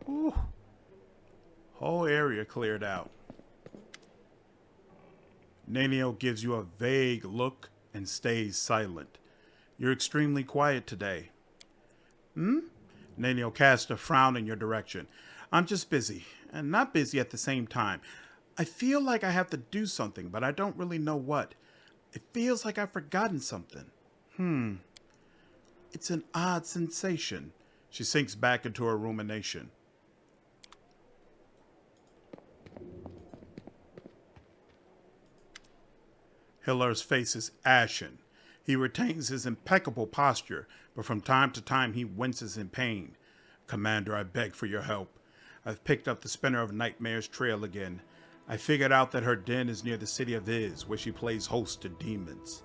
Ooh. Whole area cleared out. Nanio gives you a vague look and stays silent. You're extremely quiet today. Nanio casts a frown in your direction. I'm just busy, and not busy at the same time. I feel like I have to do something, but I don't really know what. It feels like I've forgotten something. It's an odd sensation. She sinks back into her rumination. Hiller's face is ashen. He retains his impeccable posture, but from time to time he winces in pain. Commander, I beg for your help. I've picked up the Spinner of Nightmare's trail again. I figured out that her den is near the city of Iz, where she plays host to demons.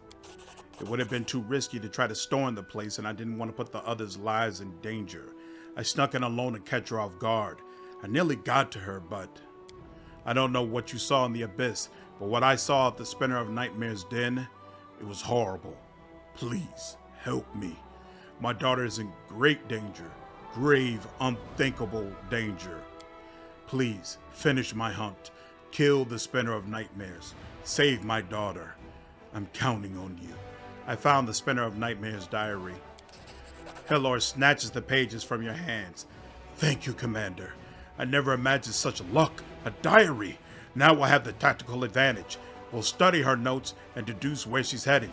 It would have been too risky to try to storm the place, and I didn't want to put the others' lives in danger. I snuck in alone to catch her off guard. I nearly got to her, but... I don't know what you saw in the abyss, but what I saw at the Spinner of Nightmare's den, it was horrible. Please, help me. My daughter is in great danger. Grave, unthinkable danger. Please, finish my hunt. Kill the Spinner of Nightmares. Save my daughter. I'm counting on you. I found the Spinner of Nightmare's diary. Hillor snatches the pages from your hands. Thank you, Commander. I never imagined such luck. A diary. Now we'll have the tactical advantage. We'll study her notes and deduce where she's heading.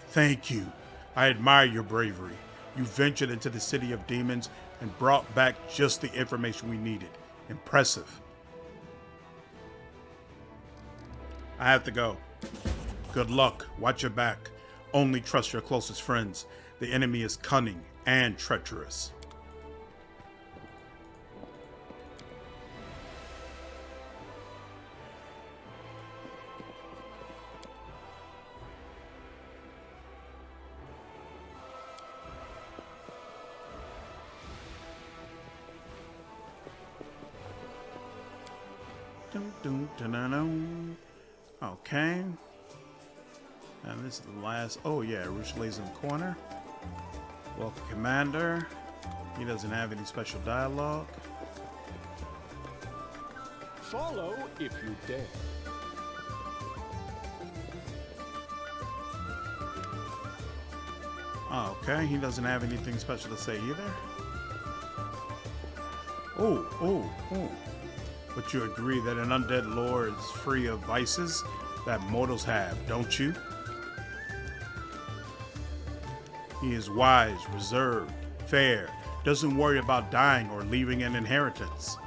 Thank you. I admire your bravery. You ventured into the city of demons and brought back just the information we needed. Impressive. I have to go. Good luck. Watch your back. Only trust your closest friends. The enemy is cunning and treacherous. Okay. And this is the last. Oh, yeah. Arueshalae's in the corner. Welcome, Commander. He doesn't have any special dialogue. Follow if you dare. Okay. He doesn't have anything special to say either. Oh. But you agree that an undead lord is free of vices that mortals have, don't you? He is wise, reserved, fair, doesn't worry about dying or leaving an inheritance.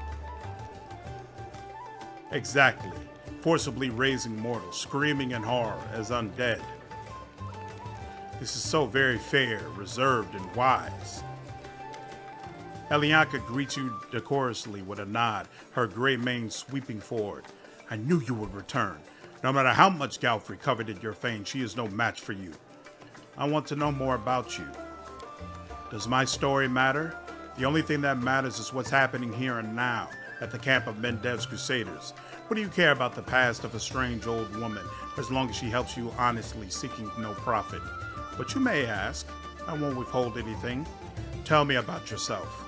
Exactly. Forcibly raising mortals, screaming in horror as undead. This is so very fair, reserved, and wise. Elyanka greets you decorously with a nod, her gray mane sweeping forward. I knew you would return. No matter how much Galfrey coveted your fame, she is no match for you. I want to know more about you. Does my story matter? The only thing that matters is what's happening here and now at the camp of Mendev's Crusaders. What do you care about the past of a strange old woman, as long as she helps you honestly, seeking no profit? But you may ask. I won't withhold anything. Tell me about yourself.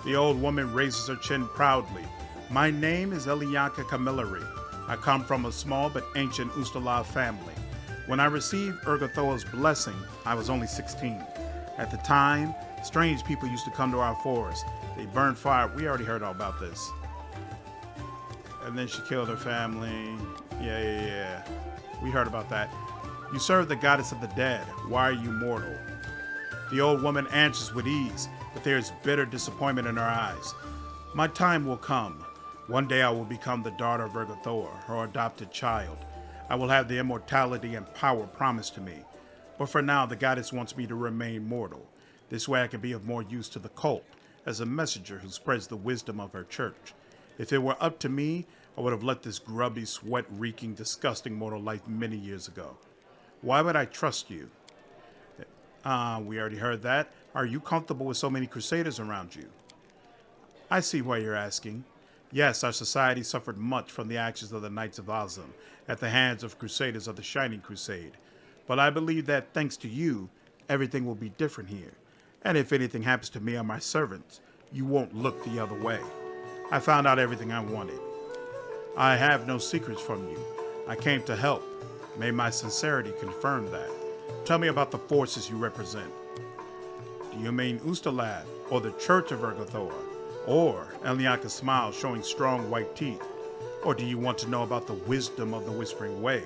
The old woman raises her chin proudly. My name is Elyanka Convo. I come from a small but ancient Ustalav family. When I received Urgathoa's blessing, I was only 16. At the time, strange people used to come to our forest. They burned fire. We already heard all about this. And then she killed her family. Yeah. We heard about that. You serve the goddess of the dead. Why are you mortal? The old woman answers with ease, but there is bitter disappointment in her eyes. My time will come. One day I will become the daughter of Urgathoa, her adopted child. I will have the immortality and power promised to me. But for now, the goddess wants me to remain mortal. This way I can be of more use to the cult, as a messenger who spreads the wisdom of her church. If it were up to me, I would have let this grubby, sweat-reeking, disgusting mortal life many years ago. Why would I trust you? We already heard that. Are you comfortable with so many crusaders around you? I see why you're asking. Yes, our society suffered much from the actions of the Knights of Azam at the hands of crusaders of the Shining Crusade. But I believe that, thanks to you, everything will be different here. And if anything happens to me or my servants, you won't look the other way. I found out everything I wanted. I have no secrets from you. I came to help. May my sincerity confirm that. Tell me about the forces you represent. Do you mean Ustalav, or the Church of Urgathoa? Or, Elyanka smiles, showing strong white teeth. Or do you want to know about the wisdom of the Whispering Way,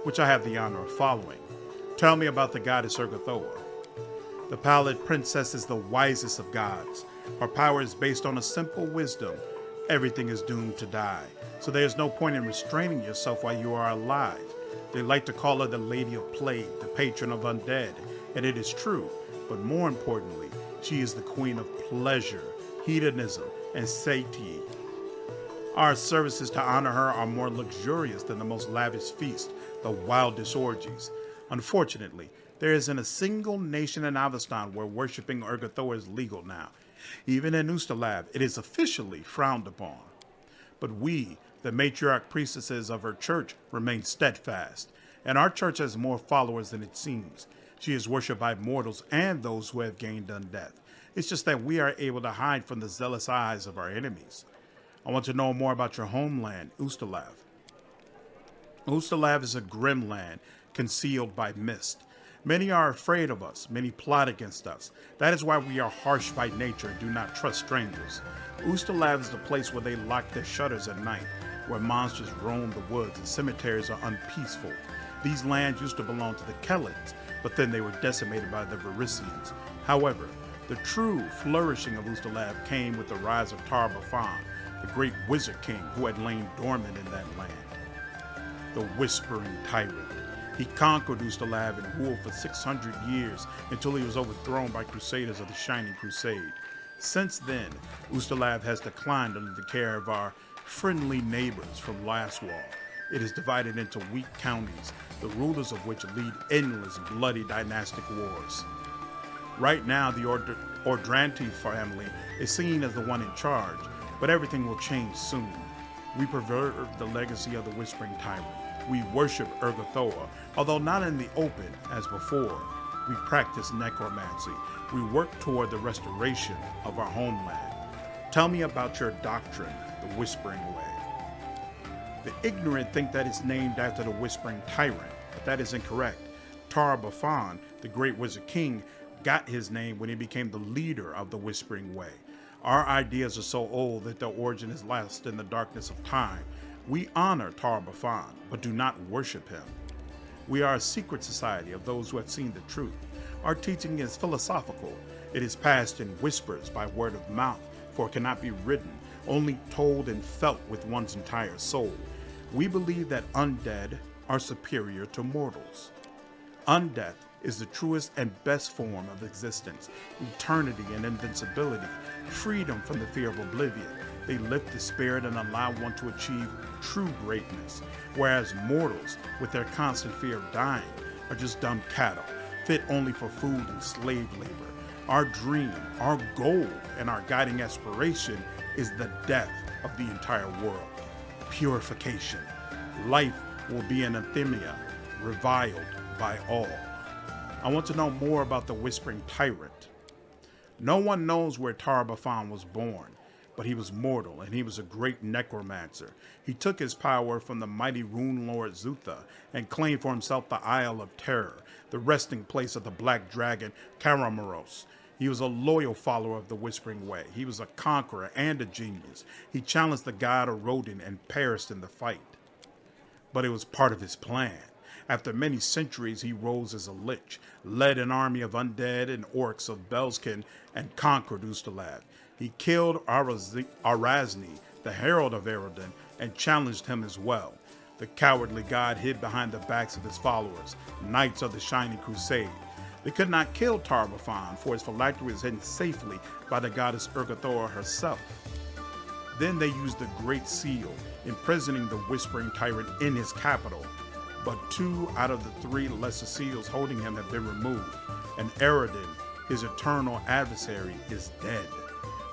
which I have the honor of following? Tell me about the goddess Urgathoa. The Pallid Princess is the wisest of gods. Her power is based on a simple wisdom. Everything is doomed to die, so there's no point in restraining yourself while you are alive. They like to call her the Lady of Plague, the patron of undead, and it is true, but more importantly, she is the queen of pleasure, hedonism, and satiety. Our services to honor her are more luxurious than the most lavish feast, the wildest orgies. Unfortunately, there isn't a single nation in Avestan where worshipping Urgathoa is legal now. Even in Ustalav, it is officially frowned upon. But we, the matriarch priestesses of her church, remain steadfast, and our church has more followers than it seems. She is worshipped by mortals and those who have gained undeath. It's just that we are able to hide from the zealous eyes of our enemies. I want to know more about your homeland, Ustalav. Ustalav is a grim land, concealed by mist. Many are afraid of us, many plot against us. That is why we are harsh by nature and do not trust strangers. Ustalav is the place where they lock their shutters at night, where monsters roam the woods and cemeteries are unpeaceful. These lands used to belong to the Kellans, but then they were decimated by the Varisians. However, the true flourishing of Ustalav came with the rise of Tar-Baphon, the great wizard king who had lain dormant in that land. The Whispering Tyrant. He conquered Ustalav and ruled for 600 years until he was overthrown by crusaders of the Shining Crusade. Since then, Ustalav has declined under the care of our friendly neighbors from Lastwall. It is divided into weak counties, the rulers of which lead endless bloody dynastic wars. Right now, the Ordranti family is seen as the one in charge, but everything will change soon. We preserve the legacy of the Whispering Tyrant. We worship Urgathoa, although not in the open as before. We practice necromancy. We work toward the restoration of our homeland. Tell me about your doctrine, the Whispering Way. The ignorant think that it's named after the Whispering Tyrant, but that is incorrect. Tar-Baphon, the great wizard king, got his name when he became the leader of the Whispering Way. Our ideas are so old that their origin is lost in the darkness of time. We honor Tar-Baphon, but do not worship him. We are a secret society of those who have seen the truth. Our teaching is philosophical. It is passed in whispers by word of mouth, for it cannot be written, only told and felt with one's entire soul. We believe that undead are superior to mortals. Undeath is the truest and best form of existence, eternity and invincibility, freedom from the fear of oblivion. They lift the spirit and allow one to achieve true greatness, whereas mortals, with their constant fear of dying, are just dumb cattle, fit only for food and slave labor. Our dream, our goal, and our guiding aspiration is the death of the entire world. Purification. Life will be an anathema, reviled by all. I want to know more about the Whispering Tyrant. No one knows where Tar-Baphon was born, but he was mortal, and he was a great necromancer. He took his power from the mighty rune lord Zutha and claimed for himself the Isle of Terror, the resting place of the black dragon Cruoromancer. He was a loyal follower of the Whispering Way. He was a conqueror and a genius. He challenged the god Arodin and perished in the fight. But it was part of his plan. After many centuries, he rose as a Lich, led an army of undead and orcs of Belskin, and conquered Ustalath. He killed Arazni, the herald of Arodin, and challenged him as well. The cowardly god hid behind the backs of his followers, knights of the Shining Crusade. They could not kill Tar-Baphon, for his phylactery was hidden safely by the goddess Urgathora herself. Then they used the Great Seal, imprisoning the Whispering Tyrant in his capital. But 2 out of the 3 lesser seals holding him have been removed, and Arodin, his eternal adversary, is dead.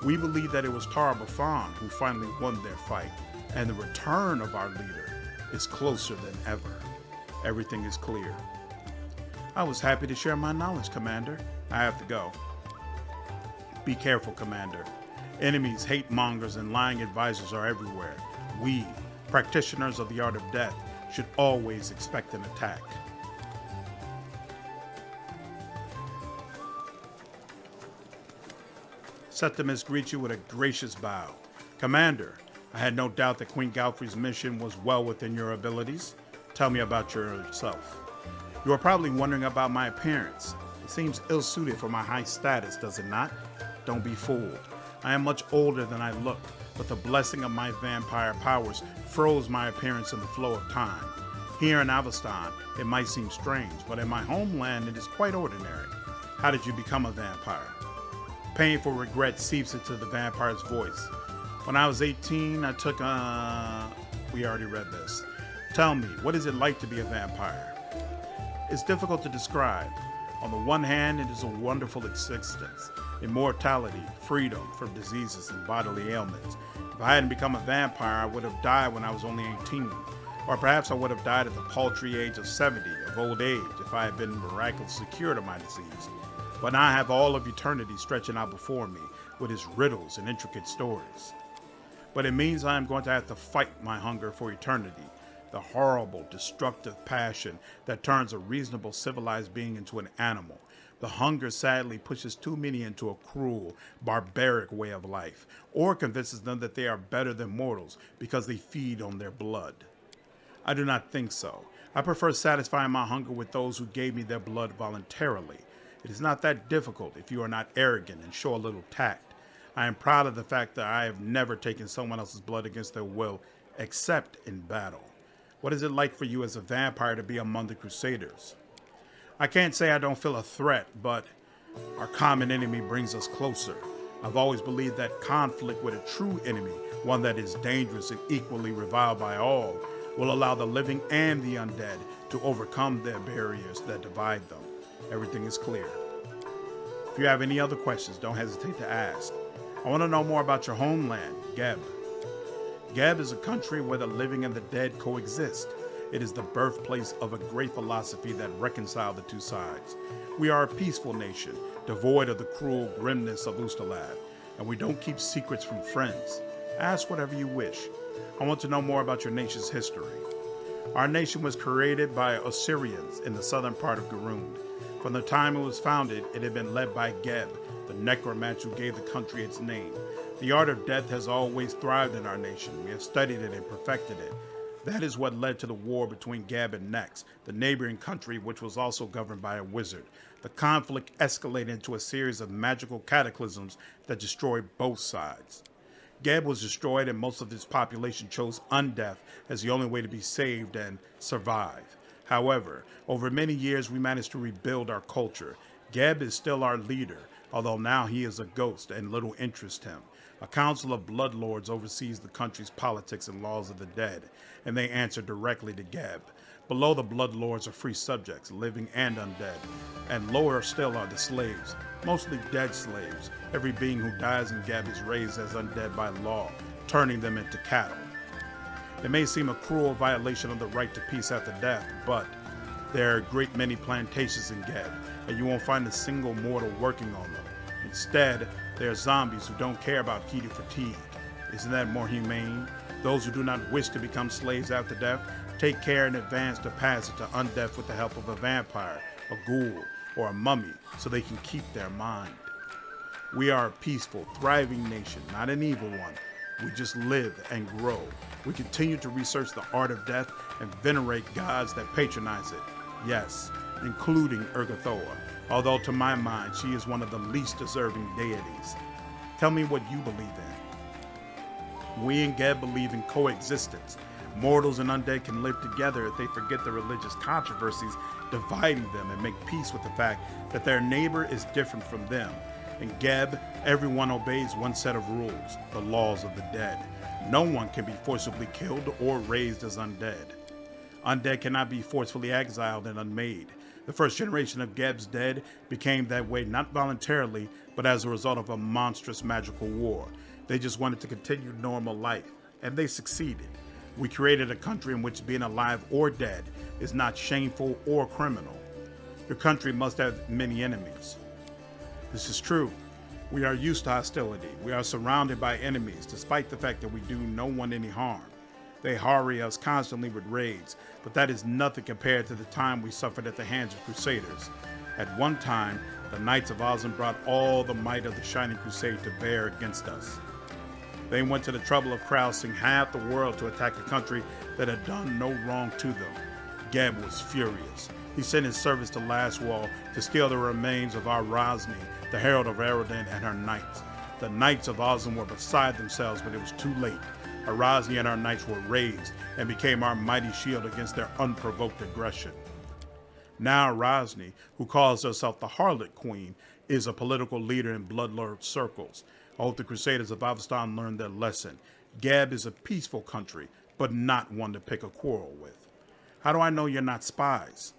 We believe that it was Tar-Baphon who finally won their fight, and the return of our leader is closer than ever. Everything is clear. I was happy to share my knowledge, Commander. I have to go. Be careful, Commander. Enemies, hate mongers, and lying advisors are everywhere. We, practitioners of the art of death, should always expect an attack. Septimus greets you with a gracious bow. Commander, I had no doubt that Queen Galfrey's mission was well within your abilities. Tell me about yourself. You are probably wondering about my appearance. It seems ill-suited for my high status, does it not? Don't be fooled. I am much older than I look, but the blessing of my vampire powers froze my appearance in the flow of time. Here in Avestan, it might seem strange, but in my homeland, it is quite ordinary. How did you become a vampire? Painful regret seeps into the vampire's voice. When I was 18, I took we already read this. Tell me, what is it like to be a vampire? It's difficult to describe. On the one hand, it is a wonderful existence. Immortality, freedom from diseases and bodily ailments. If I hadn't become a vampire, I would have died when I was only 18. Or perhaps I would have died at the paltry age of 70, of old age, if I had been miraculously cured of my disease. But now I have all of eternity stretching out before me, with its riddles and intricate stories. But it means I am going to have to fight my hunger for eternity, the horrible, destructive passion that turns a reasonable, civilized being into an animal. The hunger sadly pushes too many into a cruel, barbaric way of life, or convinces them that they are better than mortals because they feed on their blood. I do not think so. I prefer satisfying my hunger with those who gave me their blood voluntarily. It is not that difficult if you are not arrogant and show a little tact. I am proud of the fact that I have never taken someone else's blood against their will, except in battle. What is it like for you as a vampire to be among the Crusaders? I can't say I don't feel a threat, but our common enemy brings us closer. I've always believed that conflict with a true enemy, one that is dangerous and equally reviled by all, will allow the living and the undead to overcome their barriers that divide them. Everything is clear. If you have any other questions, don't hesitate to ask. I want to know more about your homeland, Geb. Geb is a country where the living and the dead coexist. It is the birthplace of a great philosophy that reconciled the two sides. We are a peaceful nation, devoid of the cruel grimness of Ustalath, and we don't keep secrets from friends. Ask whatever you wish. I want to know more about your nation's history. Our nation was created by Osirians in the southern part of Garund. From the time it was founded, it had been led by Geb, the necromancer who gave the country its name. The art of death has always thrived in our nation. We have studied it and perfected it. That is what led to the war between Gab and Nex, the neighboring country which was also governed by a wizard. The conflict escalated into a series of magical cataclysms that destroyed both sides. Gab was destroyed and most of its population chose undeath as the only way to be saved and survive. However, over many years we managed to rebuild our culture. Gab is still our leader, although now he is a ghost and little interests him. A council of blood lords oversees the country's politics and laws of the dead, and they answer directly to Gab. Below the blood lords are free subjects, living and undead, and lower still are the slaves, mostly dead slaves. Every being who dies in Gab is raised as undead by law, turning them into cattle. It may seem a cruel violation of the right to peace after death, but there are a great many plantations in Gab, and you won't find a single mortal working on them. Instead, there are zombies who don't care about heated fatigue. Isn't that more humane? Those who do not wish to become slaves after death take care in advance to pass it to undeath with the help of a vampire, a ghoul, or a mummy so they can keep their mind. We are a peaceful, thriving nation, not an evil one. We just live and grow. We continue to research the art of death and venerate gods that patronize it. Yes, including Urgathoa, although to my mind she is one of the least deserving deities. Tell me what you believe in. We in Geb believe in coexistence. Mortals and undead can live together if they forget the religious controversies dividing them and make peace with the fact that their neighbor is different from them. In Geb, everyone obeys one set of rules, the laws of the dead. No one can be forcibly killed or raised as undead. Undead cannot be forcefully exiled and unmade. The first generation of Geb's dead became that way not voluntarily, but as a result of a monstrous magical war. They just wanted to continue normal life, and they succeeded. We created a country in which being alive or dead is not shameful or criminal. Your country must have many enemies. This is true. We are used to hostility. We are surrounded by enemies, despite the fact that we do no one any harm. They harry us constantly with raids, but that is nothing compared to the time we suffered at the hands of Crusaders. At one time, the Knights of Ozan brought all the might of the Shining Crusade to bear against us. They went to the trouble of crossing half the world to attack a country that had done no wrong to them. Geb was furious. He sent his servants to Last Wall to steal the remains of Rosni, the Herald of Eredin, and her knights. The Knights of Ozan were beside themselves, but it was too late. Rosni and her knights were raised and became our mighty shield against their unprovoked aggression. Now Rosni, who calls herself the Harlot Queen, is a political leader in Bloodlord circles. I hope the Crusaders of Avestan learned their lesson. Geb is a peaceful country, but not one to pick a quarrel with. How do I know you're not spies?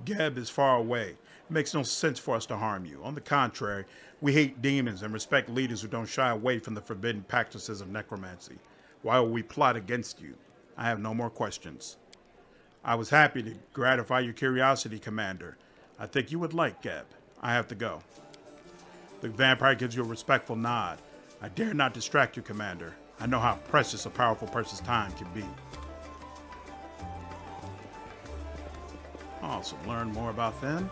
Geb is far away. It makes no sense for us to harm you. On the contrary, we hate demons and respect leaders who don't shy away from the forbidden practices of necromancy. Why would we plot against you? I have no more questions. I was happy to gratify your curiosity, Commander. I think you would like Geb. I have to go. The vampire gives you a respectful nod. I dare not distract you, Commander. I know how precious a powerful person's time can be. Also, learn more about them.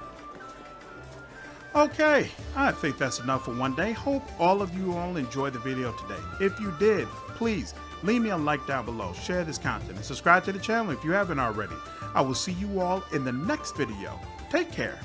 Okay, I think that's enough for one day. Hope all of you all enjoyed the video today. If you did, please leave me a like down below, share this content, and subscribe to the channel if you haven't already. I will see you all in the next video. Take care.